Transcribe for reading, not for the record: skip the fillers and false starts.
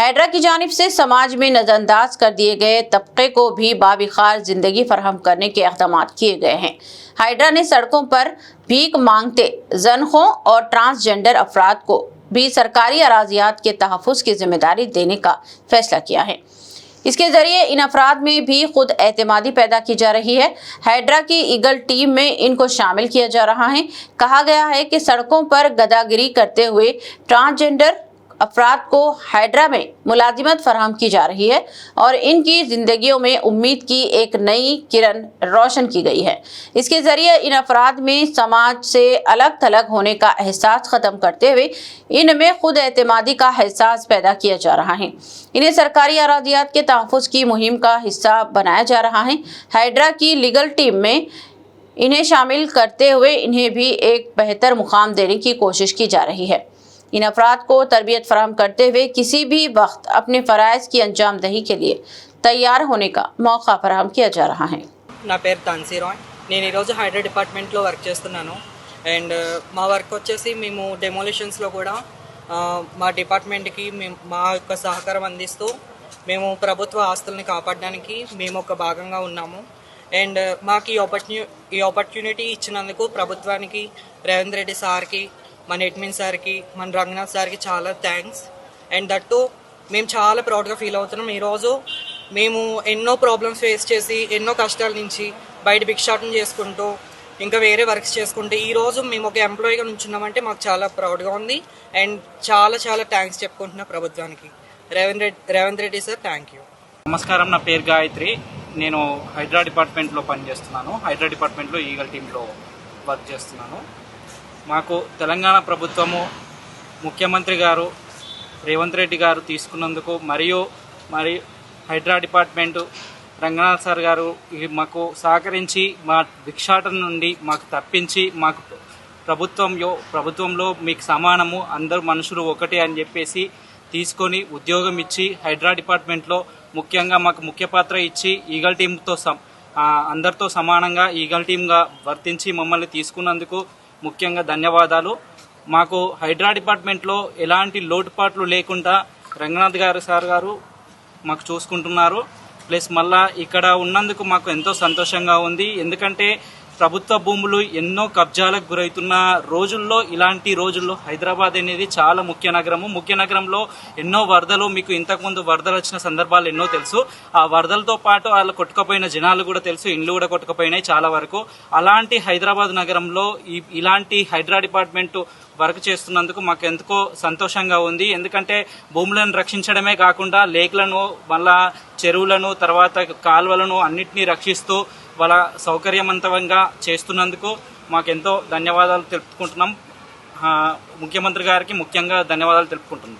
Hydra की जानिब से समाज में नजरअंदाज कर दिए गए तबके को भी बाविखार जिंदगी फराहम करने के इक़दाम किए गए हैं। हाइड्रा ने सड़कों पर भीख मांगते ज़नखों और ट्रांसजेंडर अफराद को भी सरकारी अराजियात के तहफ़्फ़ुज़ की जिम्मेदारी देने का फैसला किया है। इसके जरिए इन अफराद में भी खुद एतमादी पैदा की जा रही है। हाइड्रा की ईगल टीम में इनको शामिल किया जा रहा है। कहा गया है कि सड़कों पर गदागिरी करते हुए ट्रांसजेंडर अफराद को हाइड्रा में मुलाजिमत फराहम की जा रही है और इनकी जिंदगियों में उम्मीद की एक नई किरण रोशन की गई है। इसके जरिए इन अफराद में समाज से अलग थलग होने का एहसास ख़त्म करते हुए इनमें खुद एतमादी का एहसास पैदा किया जा रहा है। इन्हें सरकारी अराजियात के तहफ़्फ़ुज़ की मुहिम का हिस्सा बनाया जा रहा है। हाइड्रा की लीगल टीम में इन्हें शामिल करते हुए इन्हें भी एक बेहतर मुकाम देने की कोशिश की जा रही है। इन अफराद को तरबियत फराहम करते हुए किसी भी वक्त अपने फ़राइज़ की अंजाम दही के लिए तैयार होने का मौका फराहम किया जा रहा है। నా పేరు తాన్సీ రాయ్. నేను ఈరోజు హైడ్రా డిపార్ట్మెంట్లో వర్క్ చేస్తున్నాను. అండ్ మా వర్క్ వచ్చేసి మేము డెమోలిషన్స్లో కూడా మా డిపార్ట్మెంట్కి మా యొక్క సహకారం అందిస్తూ మేము ప్రభుత్వ ఆస్తుల్ని కాపాడడానికి మేము ఒక భాగంగా ఉన్నాము. అండ్ మాకు ఈ ఆపర్చునిటీ ఇచ్చినందుకు ప్రభుత్వానికి, రేవంత్ రెడ్డి సార్కి, మన అడ్మిన్ సార్కి, మన రంగనాథ్ సార్కి చాలా థ్యాంక్స్. అండ్ దట్టు మేము చాలా ప్రౌడ్గా ఫీల్ అవుతున్నాం. ఈరోజు మేము ఎన్నో ప్రాబ్లమ్స్ ఫేస్ చేసి ఎన్నో కష్టాల నుంచి బయట భిక్షాటన చేసుకుంటూ ఇంకా వేరే వర్క్స్ చేసుకుంటూ ఈరోజు మేము ఒక ఎంప్లాయీగా నుంచున్నామంటే మాకు చాలా ప్రౌడ్గా ఉంది. అండ్ చాలా చాలా థ్యాంక్స్ చెప్పుకుంటున్నా ప్రభుత్వానికి. Revanth Reddy sir, thank you. నమస్కారం, నా పేరు గాయత్రి. నేను హైడ్రా డిపార్ట్మెంట్లో పనిచేస్తున్నాను. హైడ్రా డిపార్ట్మెంట్లో ఈగల్ టీంలో వర్క్ చేస్తున్నాను. మాకు తెలంగాణ ప్రభుత్వము, ముఖ్యమంత్రి గారు రేవంత్ రెడ్డి గారు తీసుకున్నందుకు మరియు హైడ్రా డిపార్ట్మెంటు రంగనాథ్ సార్ గారు మాకు సహకరించి మా భిక్షాటన నుండి మాకు తప్పించి మాకు ప్రభుత్వంలో మీకు సమానము, అందరు మనుషులు ఒకటే అని చెప్పేసి తీసుకొని ఉద్యోగం ఇచ్చి హైడ్రా డిపార్ట్మెంట్లో ముఖ్యంగా మాకు ముఖ్య పాత్ర ఇచ్చి ఈగల్ టీంతో అందరితో సమానంగా ఈగల్ టీంగా వర్తించి మమ్మల్ని తీసుకున్నందుకు ముఖ్యంగా ధన్యవాదాలు. మాకు హైడ్రా డిపార్ట్మెంట్లో ఎలాంటి లోటుపాట్లు లేకుండా రంగనాథ్ సార్ గారు మాకు చూసుకుంటున్నారు. ప్లస్ మళ్ళా ఇక్కడ ఉన్నందుకు మాకు ఎంతో సంతోషంగా ఉంది. ఎందుకంటే ప్రభుత్వ భూములు ఎన్నో కబ్జాలకు గురవుతున్న రోజుల్లో, ఇలాంటి రోజుల్లో హైదరాబాద్ అనేది చాలా ముఖ్య నగరంలో ఎన్నో వరదలు, మీకు ఇంతకుముందు వరదలు వచ్చిన సందర్భాలు ఎన్నో తెలుసు. ఆ వరదలతో పాటు వాళ్ళ కొట్టుకుపోయిన జనాలు కూడా తెలుసు, ఇండ్లు కూడా కొట్టుకుపోయినాయి చాలా వరకు. అలాంటి హైదరాబాద్ నగరంలో ఇలాంటి హైడ్రా డిపార్ట్మెంట్ వర్క్ చేస్తున్నందుకు మాకు ఎంతో సంతోషంగా ఉంది. ఎందుకంటే భూములను రక్షించడమే కాకుండా లేక్లను, మళ్ళా చెరువులను, తర్వాత కాలువలను అన్నిటినీ రక్షిస్తూ వాళ్ళ సౌకర్యవంతంగా చేస్తున్నందుకు మాకెంతో ధన్యవాదాలు తెలుపుకుంటున్నాం. ముఖ్యమంత్రి గారికి ముఖ్యంగా ధన్యవాదాలు తెలుపుకుంటున్నాం.